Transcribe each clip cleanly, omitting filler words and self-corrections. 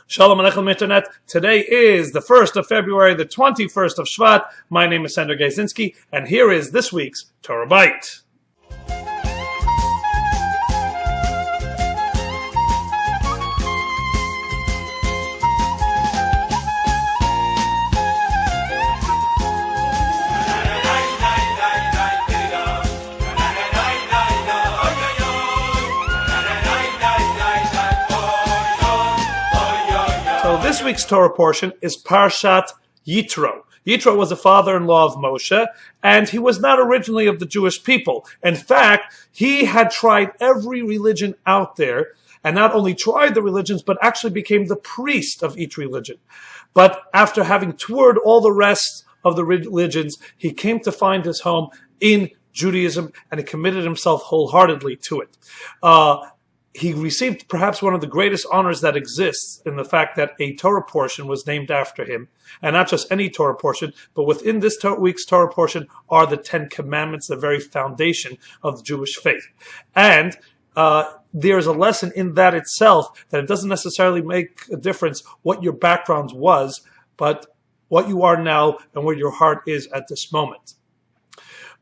Shalom Aleichem Internet. Today is the 1st of February, the 21st of Shvat. My name is Sandor Gazinski, and here is this week's TorahByte. So this week's Torah portion is Parashat Yitro. Yitro was the father-in-law of Moshe, and he was not originally of the Jewish people. In fact, he had tried every religion out there, and not only tried the religions, but actually became the priest of each religion. But after having toured all the rest of the religions, he came to find his home in Judaism, and he committed himself wholeheartedly to it. He received perhaps one of the greatest honors that exists in the fact that a Torah portion was named after him. And not just any Torah portion, but within this week's Torah portion are the 10 Commandments, the very foundation of the Jewish faith. And there's a lesson in that itself, that it doesn't necessarily make a difference what your background was, but what you are now and where your heart is at this moment.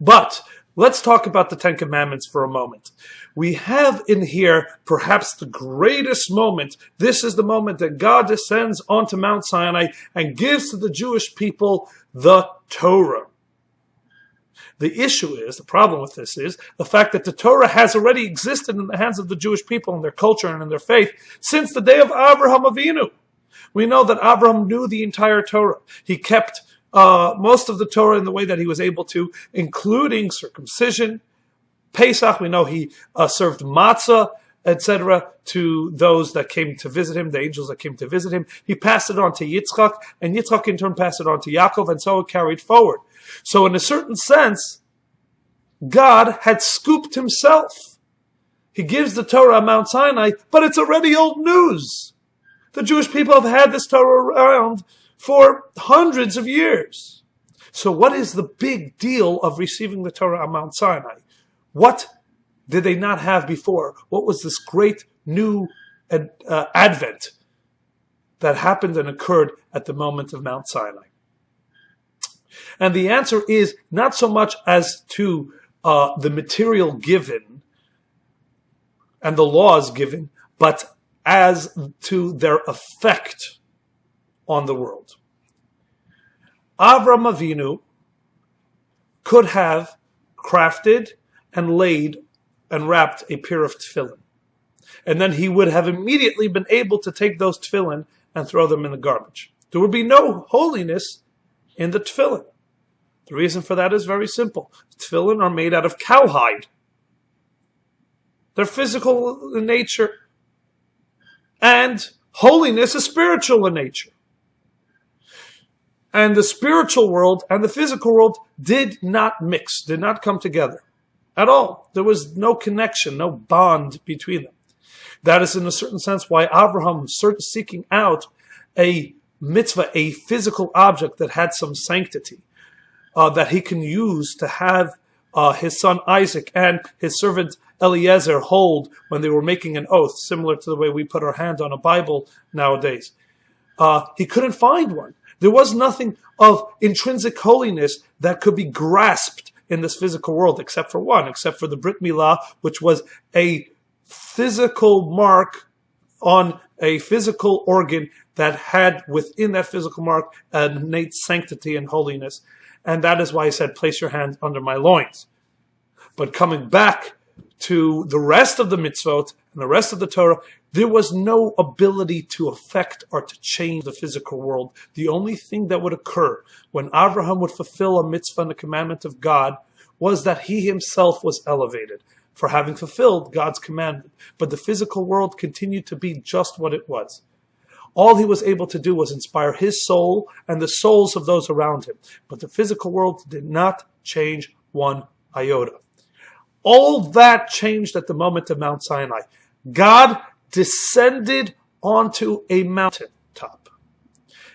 But let's talk about the 10 Commandments for a moment. We have in here perhaps the greatest moment. This is the moment that God descends onto Mount Sinai and gives to the Jewish people the Torah. The issue is, the problem with this is, the fact that the Torah has already existed in the hands of the Jewish people in their culture and in their faith since the day of Abraham Avinu. We know that Abraham knew the entire Torah. He kept most of the Torah in the way that he was able to, including circumcision, Pesach. We know he served matzah, etc., to those that came to visit him, the angels that came to visit him. He passed it on to Yitzchak, and Yitzchak in turn passed it on to Yaakov, and so it carried forward. So in a certain sense, God had scooped himself. He gives the Torah on Mount Sinai, but it's already old news. The Jewish people have had this Torah around for hundreds of years. So what is the big deal of receiving the Torah on Mount Sinai? What did they not have before? What was this great new advent that happened and occurred at the moment of Mount Sinai? And the answer is not so much as to the material given and the laws given, but as to their effect on the world. Avraham Avinu could have crafted and laid and wrapped a pair of tefillin. And then he would have immediately been able to take those tefillin and throw them in the garbage. There would be no holiness in the tefillin. The reason for that is very simple. Tefillin are made out of cowhide. They're physical in nature. And holiness is spiritual in nature. And the spiritual world and the physical world did not mix, did not come together at all. There was no connection, no bond between them. That is in a certain sense why Abraham was seeking out a mitzvah, a physical object that had some sanctity, that he can use to have his son Isaac and his servant Eliezer hold when they were making an oath, similar to the way we put our hand on a Bible nowadays. He couldn't find one. There was nothing of intrinsic holiness that could be grasped in this physical world, except for one, except for the Brit Milah, which was a physical mark on a physical organ that had within that physical mark an innate sanctity and holiness. And that is why he said, place your hand under my loins. But coming back to the rest of the mitzvot and the rest of the Torah, there was no ability to affect or to change the physical world. The only thing that would occur when Abraham would fulfill a mitzvah and a commandment of God was that he himself was elevated for having fulfilled God's commandment. But the physical world continued to be just what it was. All he was able to do was inspire his soul and the souls of those around him. But the physical world did not change one iota. All that changed at the moment of Mount Sinai. God descended onto a mountain top.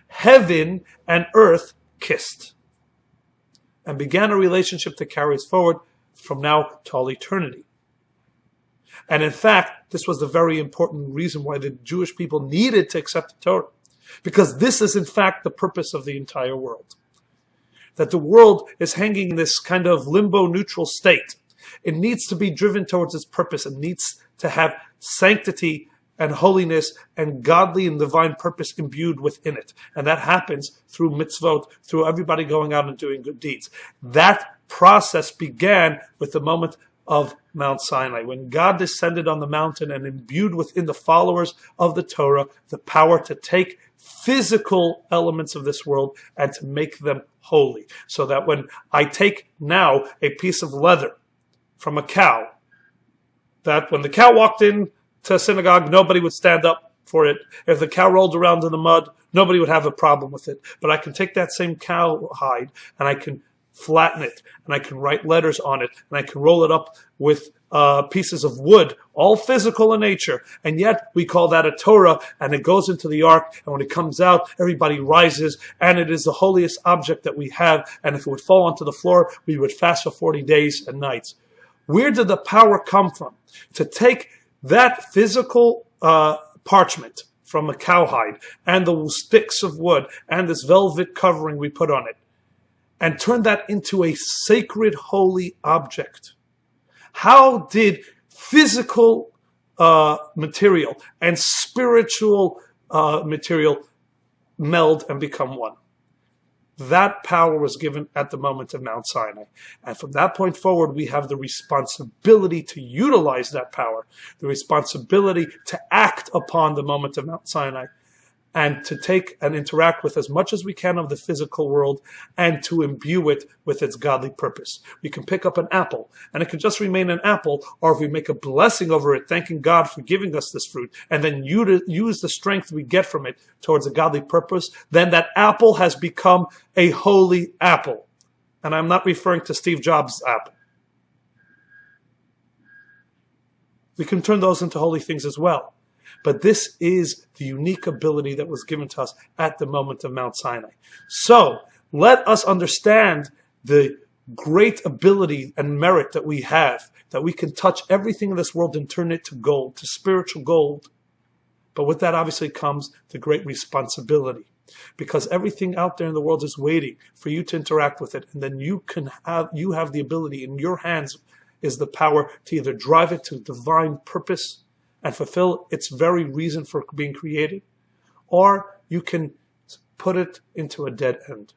Heaven and earth kissed and began a relationship that carries forward from now to all eternity. And in fact, this was the very important reason why the Jewish people needed to accept the Torah. Because this is in fact the purpose of the entire world. That the world is hanging in this kind of limbo neutral state. It needs to be driven towards its purpose. It needs to have sanctity and holiness and godly and divine purpose imbued within it. And that happens through mitzvot, through everybody going out and doing good deeds. That process began with the moment of Mount Sinai, when God descended on the mountain and imbued within the followers of the Torah the power to take physical elements of this world and to make them holy. So that when I take now a piece of leather from a cow, that when the cow walked in to a synagogue, nobody would stand up for it. If the cow rolled around in the mud, nobody would have a problem with it. But I can take that same cow hide and I can flatten it, and I can write letters on it, and I can roll it up with pieces of wood, all physical in nature, and yet we call that a Torah, and it goes into the ark, and when it comes out, everybody rises, and it is the holiest object that we have, and if it would fall onto the floor, we would fast for 40 days and nights. Where did the power come from? To take that physical parchment from a cowhide, and the sticks of wood, and this velvet covering we put on it, and turn that into a sacred, holy object. How did physical material and spiritual material meld and become one? That power was given at the moment of Mount Sinai. And from that point forward, we have the responsibility to utilize that power, the responsibility to act upon the moment of Mount Sinai, and to take and interact with as much as we can of the physical world and to imbue it with its godly purpose. We can pick up an apple and it can just remain an apple, or if we make a blessing over it, thanking God for giving us this fruit, and then use the strength we get from it towards a godly purpose, then that apple has become a holy apple. And I'm not referring to Steve Jobs' apple. We can turn those into holy things as well. But this is the unique ability that was given to us at the moment of Mount Sinai. So let us understand the great ability and merit that we have, that we can touch everything in this world and turn it to gold, to spiritual gold. But with that obviously comes the great responsibility, because everything out there in the world is waiting for you to interact with it. And then you have the ability in your hands is the power to either drive it to divine purpose and fulfill its very reason for being created, or you can put it into a dead end,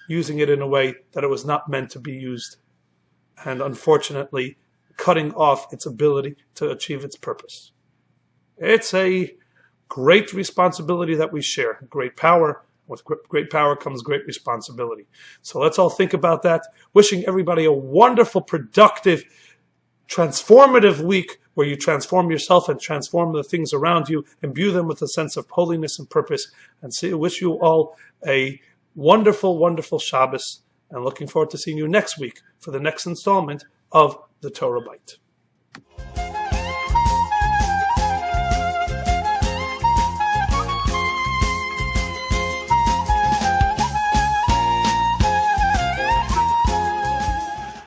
using it in a way that it was not meant to be used, and unfortunately cutting off its ability to achieve its purpose. It's a great responsibility that we share, great power. With great power comes great responsibility. So let's all think about that. Wishing everybody a wonderful, productive, transformative week where you transform yourself and transform the things around you, imbue them with a sense of holiness and purpose, and wish you all a wonderful, wonderful Shabbos, and looking forward to seeing you next week for the next installment of the TorahByte.